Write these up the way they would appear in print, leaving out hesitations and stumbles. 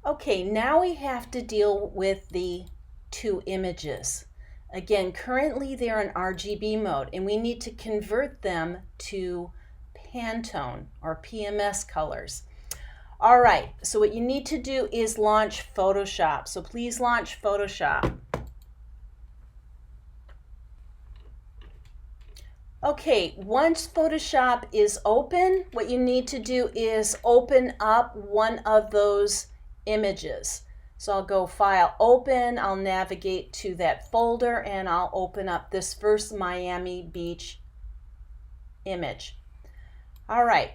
Okay, now we have to deal with the two images. Again, currently they're in RGB mode and we need to convert them to Pantone or PMS colors. All right, so what you need to do is launch Photoshop. So please launch Photoshop. Okay, once Photoshop is open, what you need to do is open up one of those images. So I'll go File, Open, I'll navigate to that folder, and I'll open up this first Miami Beach image. All right,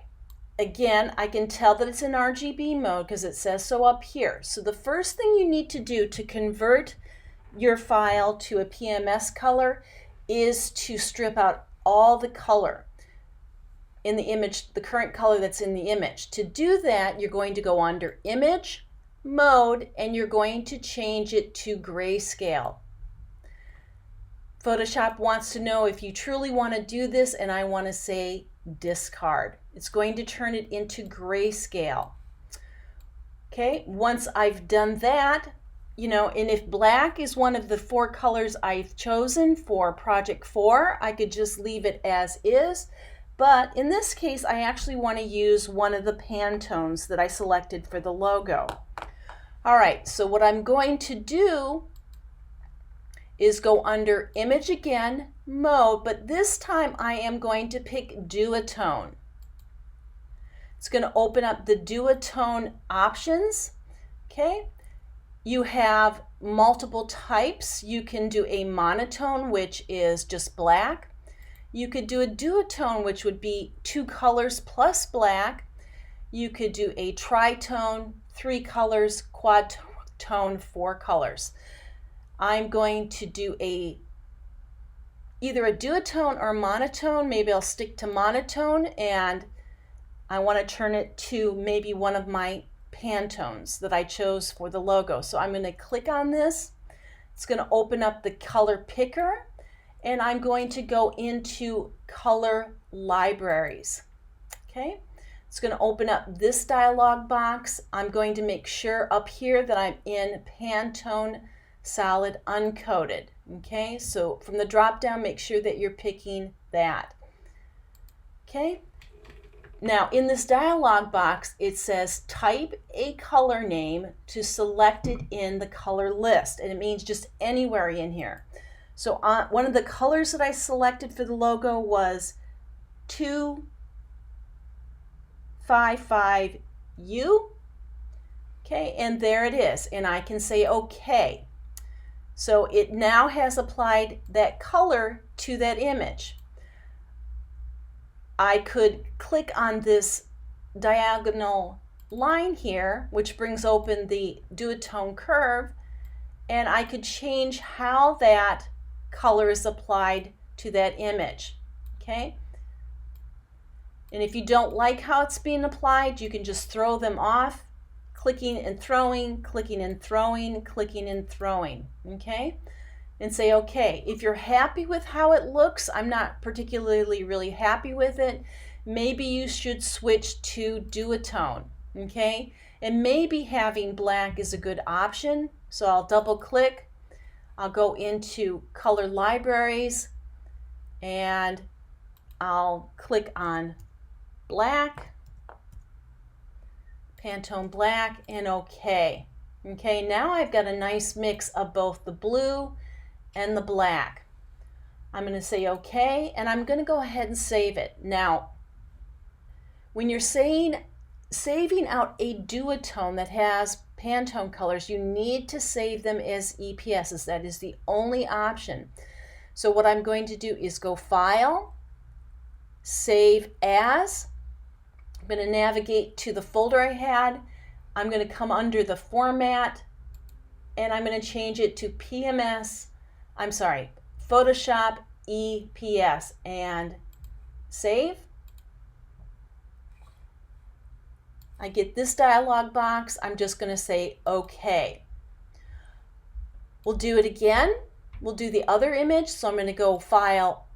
again, I can tell that it's in RGB mode because it says so up here. So the first thing you need to do to convert your file to a PMS color is to strip out all the color in the image, the current color that's in the image. To do that, you're going to go under Image, Mode, and you're going to change it to grayscale. Photoshop wants to know if you truly want to do this, and I want to say discard. It's going to turn it into grayscale. Okay, once I've done that, and if black is one of the four colors I've chosen for Project 4, I could just leave it as is. But in this case, I actually want to use one of the Pantones that I selected for the logo. All right, so what I'm going to do is go under Image again, Mode, but this time I am going to pick Duotone. It's going to open up the Duotone options. Okay. You have multiple types. You can do a monotone, which is just black. You could do a duotone, which would be 2 colors plus black. You could do a tritone, 3 colors, quad tone, 4 colors. I'm going to do either a duotone or monotone. Maybe I'll stick to monotone, and I want to turn it to maybe one of my Pantones that I chose for the logo. So I'm going to click on this. It's going to open up the color picker, and I'm going to go into color libraries. Okay, it's going to open up this dialog box. I'm going to make sure up here that I'm in Pantone Solid Uncoated. Okay, so from the drop down, make sure that you're picking that. Okay. Now, in this dialog box, it says type a color name to select it in the color list, and it means just anywhere in here. So one of the colors that I selected for the logo was 255U. Okay, and there it is, and I can say OK. So it now has applied that color to that image. I could click on this diagonal line here, which brings open the duotone curve, and I could change how that color is applied to that image. Okay? And if you don't like how it's being applied, you can just throw them off, clicking and throwing, clicking and throwing, clicking and throwing. Okay? And say, okay, if you're happy with how it looks, I'm not particularly really happy with it, maybe you should switch to duotone, okay? And maybe having black is a good option. So I'll double click, I'll go into color libraries, and I'll click on black, Pantone black, and okay. Okay, now I've got a nice mix of both the blue and the black. I'm going to say OK, and I'm going to go ahead and save it. Now, when you're saving out a duotone that has Pantone colors, you need to save them as EPSs. That is the only option. So what I'm going to do is go File, Save As. I'm going to navigate to the folder I had. I'm going to come under the Format, and I'm going to change it to Photoshop EPS, and save. I get this dialog box. I'm just going to say OK. We'll do it again. We'll do the other image. So I'm going to go File,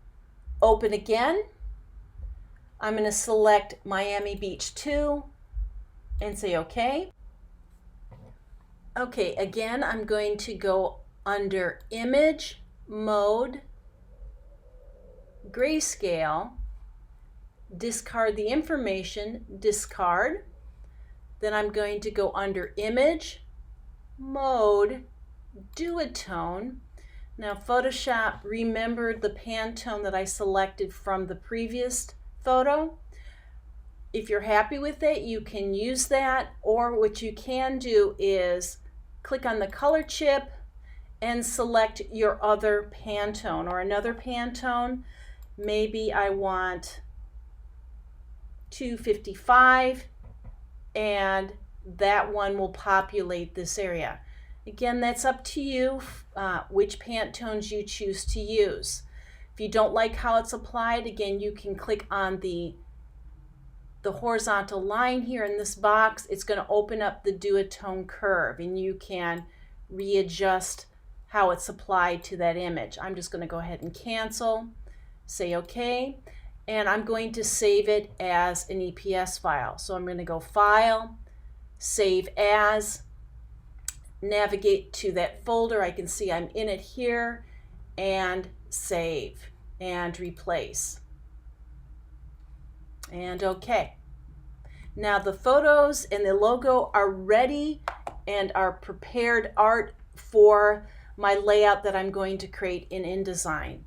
Open again. I'm going to select Miami Beach 2 and say OK. Okay, again, I'm going to go under Image, Mode, Grayscale, discard the information, discard. Then I'm going to go under Image, Mode, Duotone. Now Photoshop remembered the Pantone that I selected from the previous photo. If you're happy with it, you can use that, or what you can do is click on the color chip and select your other Pantone or another Pantone. Maybe I want 255, and that one will populate this area. Again, that's up to you which Pantones you choose to use. If you don't like how it's applied, again, you can click on the horizontal line here in this box. It's going to open up the duotone curve, and you can readjust how it's applied to that image. I'm just going to go ahead and cancel, say OK, and I'm going to save it as an EPS file. So I'm going to go File, Save As, navigate to that folder. I can see I'm in it here, and Save and Replace. And OK. Now the photos and the logo are ready and are prepared art for my layout that I'm going to create in InDesign.